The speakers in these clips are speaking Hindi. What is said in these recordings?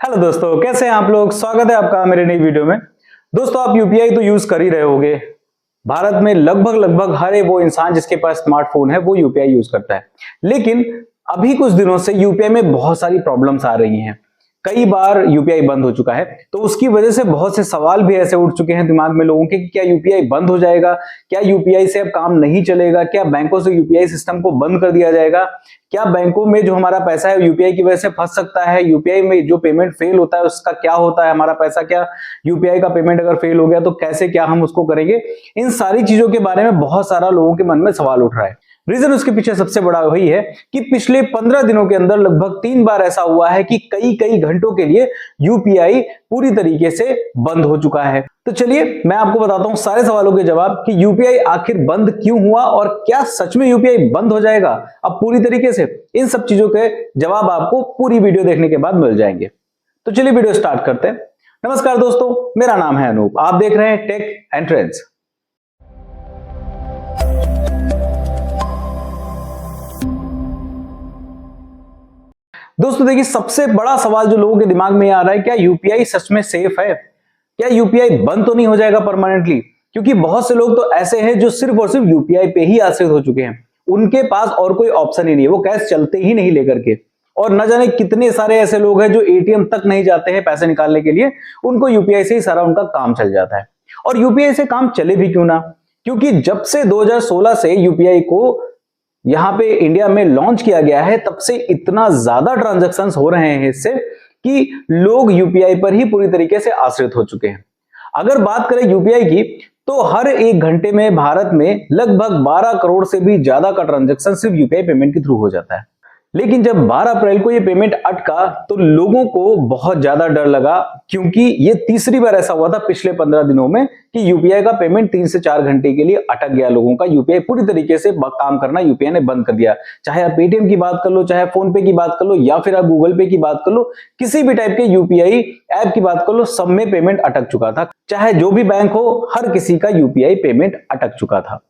हेलो दोस्तों, कैसे हैं आप लोग। स्वागत है आपका मेरे नई वीडियो में। दोस्तों, आप यूपीआई तो यूज कर ही रहे होगे। भारत में लगभग हर वो इंसान जिसके पास स्मार्टफोन है वो यूपीआई यूज करता है। लेकिन अभी कुछ दिनों से यूपीआई में बहुत सारी प्रॉब्लम्स आ रही हैं। कई बार यूपीआई बंद हो चुका है, तो उसकी वजह से बहुत से सवाल भी ऐसे उठ चुके हैं दिमाग में लोगों के कि क्या यूपीआई बंद हो जाएगा, क्या यूपीआई से अब काम नहीं चलेगा, क्या बैंकों से यूपीआई सिस्टम को बंद कर दिया जाएगा, क्या बैंकों में जो हमारा पैसा है यूपीआई की वजह से फंस सकता है, यूपीआई में जो पेमेंट फेल होता है उसका क्या होता है, हमारा पैसा क्या यूपीआई का पेमेंट अगर फेल हो गया तो कैसे क्या हम उसको करेंगे। इन सारी चीजों के बारे में बहुत सारा लोगों के मन में सवाल उठ रहा है। रीजन उसके पीछे सबसे बड़ा वही है कि पिछले 15 दिनों के अंदर लगभग 3 बार ऐसा हुआ है कि कई घंटों के लिए यूपीआई पूरी तरीके से बंद हो चुका है। तो चलिए मैं आपको बताता हूं सारे सवालों के जवाब कि यूपीआई आखिर बंद क्यों हुआ और क्या सच में यूपीआई बंद हो जाएगा अब पूरी तरीके से। इन सब चीजों के जवाब आपको पूरी वीडियो देखने के बाद मिल जाएंगे। तो चलिए वीडियो स्टार्ट करते हैं। नमस्कार दोस्तों, मेरा नाम है अनूप, आप देख रहे हैं टेक एंड ट्रेंड्स। दोस्तों देखिए, सबसे बड़ा सवाल जो लोगों के दिमाग में आ रहा है, क्या यूपीआई सच में सेफ है, क्या यूपीआई बंद तो नहीं हो जाएगा परमानेंटली। क्योंकि बहुत से लोग तो ऐसे हैं जो सिर्फ और सिर्फ यूपीआई पे ही आश्रित हो चुके हैं, उनके पास और कोई ऑप्शन ही नहीं है, वो कैश चलते ही नहीं लेकर के। और न जाने कितने सारे ऐसे लोग हैं जो एटीएम तक नहीं जाते हैं पैसे निकालने के लिए, उनको यूपीआई से ही सारा उनका काम चल जाता है। और यूपीआई से काम चले भी क्यों ना, क्योंकि जब से 2016 से यूपीआई को यहां पे इंडिया में लॉन्च किया गया है, तब से इतना ज्यादा ट्रांजैक्शंस हो रहे हैं इससे कि लोग यूपीआई पर ही पूरी तरीके से आश्रित हो चुके हैं। अगर बात करें यूपीआई की, तो हर 1 घंटे में भारत में लगभग 12 करोड़ से भी ज्यादा का ट्रांजैक्शन सिर्फ यूपीआई पेमेंट के थ्रू हो जाता है। लेकिन जब 12 अप्रैल को ये पेमेंट अटका तो लोगों को बहुत ज्यादा डर लगा, क्योंकि ये तीसरी बार ऐसा हुआ था पिछले 15 दिनों में कि यूपीआई का पेमेंट 3 से 4 घंटे के लिए अटक गया लोगों का। यूपीआई पूरी तरीके से काम करना यूपीआई ने बंद कर दिया। चाहे आप पेटीएम की बात कर लो, चाहे फोन पे की बात कर लो, या फिर आप गूगल पे की बात कर लो, किसी भी टाइप के यूपीआई ऐप की बात कर लो, सब में पेमेंट अटक चुका था। चाहे जो भी बैंक हो, हर किसी का यूपीआई पेमेंट अटक चुका था।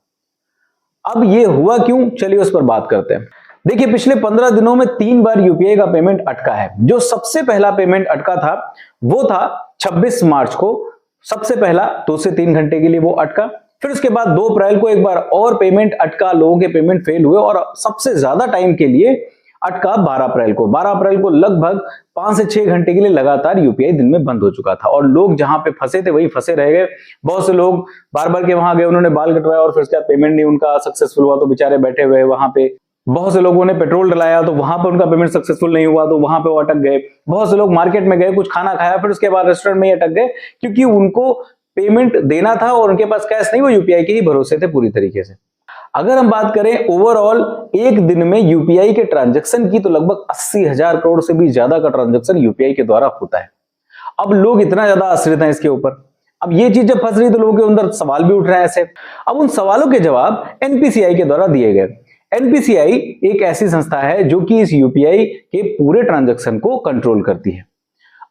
अब ये हुआ क्यों, चलिए उस पर बात करते हैं। देखिए, पिछले 15 दिनों में 3 बार यूपीआई का पेमेंट अटका है। जो सबसे पहला पेमेंट अटका था वो था 26 मार्च को, सबसे पहला 2 से 3 घंटे के लिए वो अटका। फिर उसके बाद 2 अप्रैल को एक बार और पेमेंट अटका, लोगों के पेमेंट फेल हुए, और सबसे ज्यादा टाइम के लिए अटका 12 अप्रैल को। 12 अप्रैल को लगभग 5 से 6 घंटे के लिए लगातार यूपीआई दिन में बंद हो चुका था, और लोग जहां पे फंसे थे वही फंसे रह गए। बहुत से लोग बार बार के वहां गए, उन्होंने बाल कटवाया और फिर उसके बाद पेमेंट नहीं उनका सक्सेसफुल हुआ तो बेचारे बैठे हुए वहां पे। बहुत से लोगों ने पेट्रोल डलाया तो वहां पर उनका पेमेंट सक्सेसफुल नहीं हुआ तो वहां पे वो अटक गए। बहुत से लोग मार्केट में गए, कुछ खाना खाया, फिर उसके बाद रेस्टोरेंट में ही अटक गए, क्योंकि उनको पेमेंट देना था और उनके पास कैश नहीं, वो यूपीआई के ही भरोसे थे पूरी तरीके से। अगर हम बात करें ओवरऑल एक दिन में यूपीआई के ट्रांजैक्शन की, तो लगभग 80,000 करोड़ से भी ज्यादा का ट्रांजैक्शन यूपीआई के द्वारा होता है। अब लोग इतना ज्यादा आश्रित हैं इसके ऊपर। अब ये चीज जब फंस रही तो लोगों के अंदर सवाल भी उठ रहे हैं ऐसे। अब उन सवालों के जवाब एनपीसीआई के द्वारा दिए गए। एनपीसीआई एक ऐसी संस्था है जो कि इस यूपीआई के पूरे ट्रांजैक्शन को कंट्रोल करती है।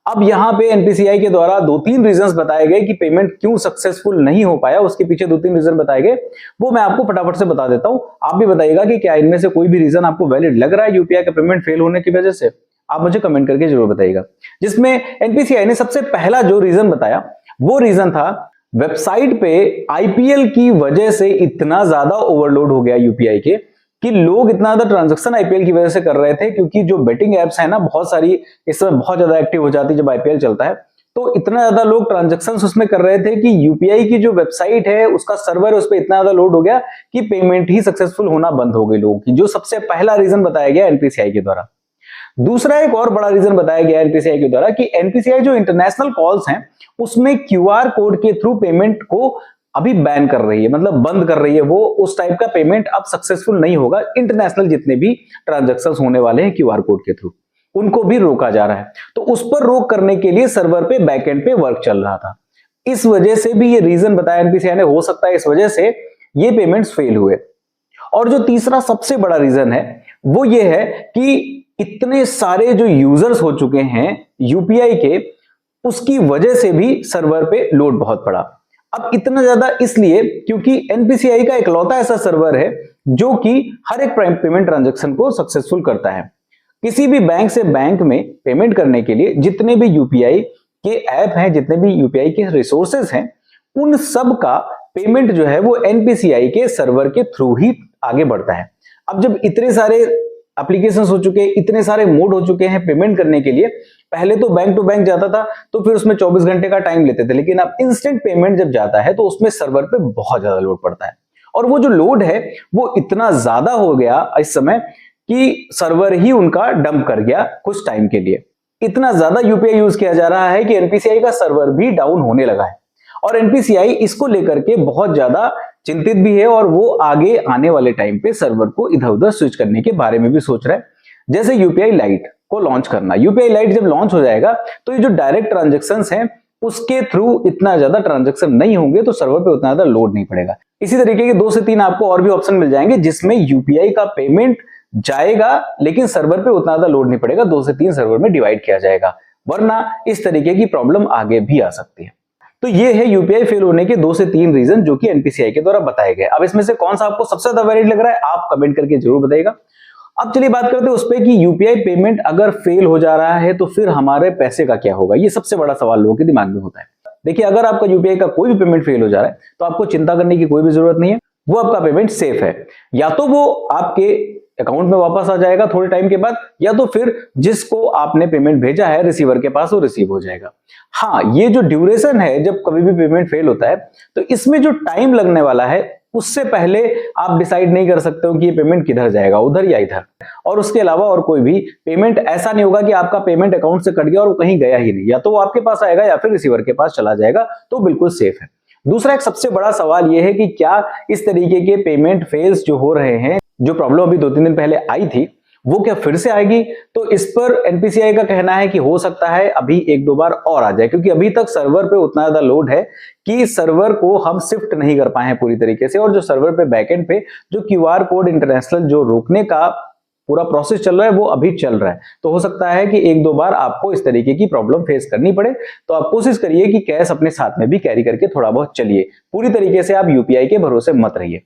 अब यहां पे एनपीसीआई के द्वारा 2-3 रीजंस बताए गए कि पेमेंट क्यों सक्सेसफुल नहीं हो पाया, उसके पीछे 2-3 रीजन बताए गए, वो मैं आपको फटाफट से बता देता हूं। आप भी बताइएगा कि क्या इनमें से कोई भी रीजन आपको वैलिड लग रहा है यूपीआई का पेमेंट फेल होने की वजह से। आप मुझे कमेंट करके जरूर बताइएगा। जिसमें एनपीसीआई ने सबसे पहला जो रीजन बताया वो रीजन था, वेबसाइट पे आईपीएल की वजह से इतना ज्यादा ओवरलोड हो गया यूपीआई के कि लोग इतना ज्यादा ट्रांजैक्शन आईपीएल की वजह से कर रहे थे, क्योंकि जो बेटिंग एप्स है ना बहुत सारी इस समय बहुत ज्यादा एक्टिव हो जाती है जब आईपीएल चलता है। तो इतना ज्यादा लोग ट्रांजैक्शंस उसमें कर रहे थे कि यूपीआई की जो वेबसाइट है उसका सर्वर उस पर इतना ज्यादा लोड हो गया कि पेमेंट ही सक्सेसफुल होना बंद हो गई लोगों की। जो सबसे पहला रीजन बताया गया एनपीसीआई के द्वारा। दूसरा एक और बड़ा रीजन बताया गया एनपीसीआई के द्वारा कि एनपीसीआई जो इंटरनेशनल कॉल्स हैं उसमें क्यूआर कोड के थ्रू पेमेंट को अभी बैन कर रही है, मतलब बंद कर रही है। वो उस टाइप का पेमेंट अब सक्सेसफुल नहीं होगा। इंटरनेशनल जितने भी ट्रांजैक्शंस होने वाले हैं क्यूआर कोड के थ्रू, उनको भी रोका जा रहा है। तो उस पर रोक करने के लिए सर्वर पे बैकएंड पे वर्क चल रहा था। इस वजह से भी ये रीजन बताया एनपीसीआई ने, हो सकता है इस वजह से ये पेमेंट्स फेल हुए। और जो तीसरा सबसे बड़ा रीजन है वो ये है कि इतने सारे जो यूजर्स हो चुके हैं यूपीआई के, उसकी वजह से भी सर्वर पे लोड बहुत पड़ा। अब इतना ज्यादा इसलिए क्योंकि एनपीसीआई का इकलौता ऐसा सर्वर है जो कि हर एक पेमेंट ट्रांजैक्शन को सक्सेसफुल करता है। किसी भी बैंक से बैंक में पेमेंट करने के लिए जितने भी यूपीआई के ऐप हैं, जितने भी यूपीआई के रिसोर्सेज हैं, उन सब का पेमेंट जो है वो एनपीसीआई के सर्वर के थ्रू ही आगे बढ़ता है। अब जब इतने सारे एप्लीकेशंस हो चुके हैं, इतने सारे मोड हो चुके हैं पेमेंट करने के लिए, पहले तो बैंक टू बैंक जाता था तो फिर उसमें 24 घंटे का टाइम लेते थे, लेकिन अब इंस्टेंट पेमेंट जब जाता है तो उसमें सर्वर पे बहुत ज्यादा लोड पड़ता है। और वो जो लोड है वो इतना ज्यादा हो गया इस समय कि सर्वर ही उनका डंप कर गया कुछ टाइम के लिए। इतना ज्यादा यूपीआई यूज किया जा रहा है कि एनपीसीआई का सर्वर भी डाउन होने लगा है, और एनपीसीआई इसको लेकर के बहुत ज्यादा चिंतित भी है और वो आगे आने वाले टाइम पे सर्वर को इधर उधर स्विच करने के बारे में भी सोच रहा है। जैसे यूपीआई लाइट को लॉन्च करना, यूपीआई लाइट जब लॉन्च हो जाएगा तो ये जो डायरेक्ट ट्रांजेक्शंस हैं उसके थ्रू इतना ज्यादा ट्रांजेक्शन नहीं होंगे, तो सर्वर पे उतना ज्यादा लोड नहीं पड़ेगा। इसी तरीके के 2 से 3 आपको और भी ऑप्शन मिल जाएंगे जिसमें यूपीआई का पेमेंट जाएगा लेकिन सर्वर पे उतना ज्यादा लोड नहीं पड़ेगा, 2 से 3 सर्वर में डिवाइड किया जाएगा, वरना इस तरीके की प्रॉब्लम आगे भी आ सकती है। तो ये है यूपीआई फेल होने के 2 से 3 रीजन जो कि एनपीसीआई के द्वारा बताए गए। अब इसमें से कौन सा आपको सबसे ज्यादा वैलिड लग रहा है आप कमेंट करके जरूर बताइएगा। अब चलिए बात करते हैं उस पे कि यूपीआई पेमेंट अगर फेल हो जा रहा है तो फिर हमारे पैसे का क्या होगा। ये सबसे बड़ा सवाल लोगों के दिमाग में होता है। देखिए, अगर आपका यूपीआई का कोई भी पेमेंट फेल हो जा रहा है तो आपको चिंता करने की कोई भी जरूरत नहीं है, वो आपका पेमेंट सेफ है। या तो वो आपके अकाउंट में वापस आ जाएगा थोड़े टाइम के बाद, या तो फिर जिसको आपने पेमेंट भेजा है रिसीवर के पास वो रिसीव हो जाएगा। हाँ, ये जो ड्यूरेशन है जब कभी भी पेमेंट फेल होता है तो इसमें जो टाइम लगने वाला है उससे पहले आप डिसाइड नहीं कर सकते हो कि ये पेमेंट किधर जाएगा, उधर या इधर। और उसके अलावा और कोई भी पेमेंट ऐसा नहीं होगा कि आपका पेमेंट अकाउंट से कट गया और वो कहीं गया ही नहीं, या तो वो आपके पास आएगा या फिर रिसीवर के पास चला जाएगा, तो बिल्कुल सेफ है। दूसरा एक सबसे बड़ा सवाल यह है कि क्या इस तरीके के पेमेंट फेल्स जो हो रहे हैं, जो प्रॉब्लम अभी 2-3 दिन पहले आई थी, वो क्या फिर से आएगी? तो इस पर एनपीसीआई का कहना है कि हो सकता है अभी 1-2 बार और आ जाए, क्योंकि अभी तक सर्वर पे उतना ज्यादा लोड है कि सर्वर को हम शिफ्ट नहीं कर पाए हैं पूरी तरीके से, और जो सर्वर पे बैकएंड पे जो क्यूआर कोड इंटरनेशनल जो रोकने का पूरा प्रोसेस चल रहा है वो अभी चल रहा है। तो हो सकता है कि 1-2 बार आपको इस तरीके की प्रॉब्लम फेस करनी पड़े। तो आप कोशिश करिए कि कैश अपने साथ में भी कैरी करके थोड़ा बहुत चलिए, पूरी तरीके से आप यूपीआई के भरोसे मत रहिए।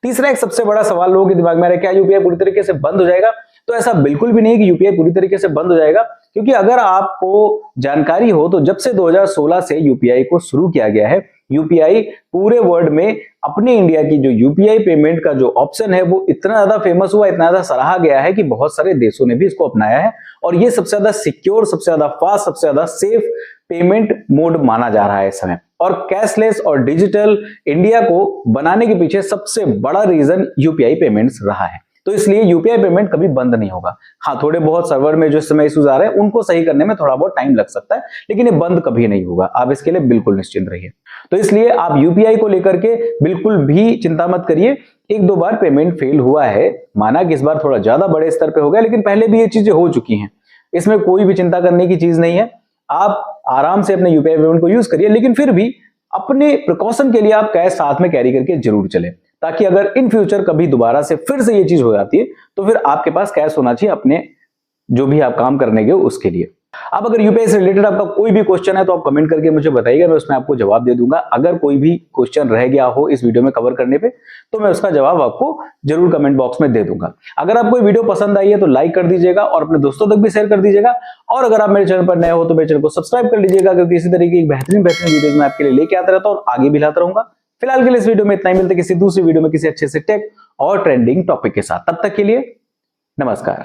तीसरा एक सबसे बड़ा सवाल लोगों के दिमाग में आ रहा है, क्या यूपीआई पूरी तरीके से बंद हो जाएगा? तो ऐसा बिल्कुल भी नहीं कि यूपीआई पूरी तरीके से बंद हो जाएगा, क्योंकि अगर आपको जानकारी हो तो जब से 2016 से यूपीआई को शुरू किया गया है, यूपीआई पूरे वर्ल्ड में अपने इंडिया की जो यूपीआई पेमेंट का जो ऑप्शन है वो इतना ज्यादा फेमस हुआ, इतना ज्यादा सराहा गया है कि बहुत सारे देशों ने भी इसको अपनाया है, और ये सबसे ज्यादा सिक्योर, सबसे ज्यादा फास्ट, सबसे ज्यादा सेफ पेमेंट मोड माना जा रहा है इस समय। और कैशलेस और डिजिटल इंडिया को बनाने के पीछे सबसे बड़ा रीजन यूपीआई पेमेंट्स रहा है। तो इसलिए यूपीआई पेमेंट कभी बंद नहीं होगा। हाँ, थोड़े बहुत सर्वर में जो इस समय इश्यूज आ रहे हैं उनको सही करने में थोड़ा बहुत टाइम लग सकता है, लेकिन ये बंद कभी नहीं होगा, आप इसके लिए बिल्कुल निश्चिंत रहिए। तो इसलिए आप यूपीआई को लेकर के बिल्कुल भी चिंता मत करिए। 1-2 बार पेमेंट फेल हुआ है, माना कि इस बार थोड़ा ज्यादा बड़े स्तर पे हो गया, लेकिन पहले भी ये चीजें हो चुकी हैं, इसमें कोई भी चिंता करने की चीज नहीं है। आप आराम से अपने यूपीआई पेमेंट को यूज करिए, लेकिन फिर भी अपने प्रिकॉशन के लिए आप कैश साथ में कैरी करके जरूर चले, ताकि अगर इन फ्यूचर कभी दोबारा से फिर से ये चीज हो जाती है तो फिर आपके पास कैश होना चाहिए अपने जो भी आप काम करने गए उसके लिए। अब अगर यूपीआई से रिलेटेड आपका कोई भी क्वेश्चन है तो आप कमेंट करके मुझे बताइएगा, मैं उसमें आपको जवाब दे दूंगा। अगर कोई भी क्वेश्चन रह गया हो इस वीडियो में कवर करने पे तो मैं उसका जवाब आपको जरूर कमेंट बॉक्स में दे दूंगा। अगर आपको वीडियो पसंद आई है तो लाइक कर दीजिएगा और अपने दोस्तों तक भी शेयर कर दीजिएगा, और अगर आप मेरे चैनल पर नए हो तो मेरे चैनल को सब्सक्राइब कर लीजिएगा, क्योंकि इसी तरीके की बेहतरीन वीडियोज मैं आपके लिए लेके आता रहता हूं और आगे भी लाता रहूंगा। फिलहाल के लिए इस वीडियो में इतना ही, मिलते किसी दूसरी वीडियो में किसी अच्छे से टेक और ट्रेंडिंग टॉपिक के साथ। तब तक के लिए नमस्कार।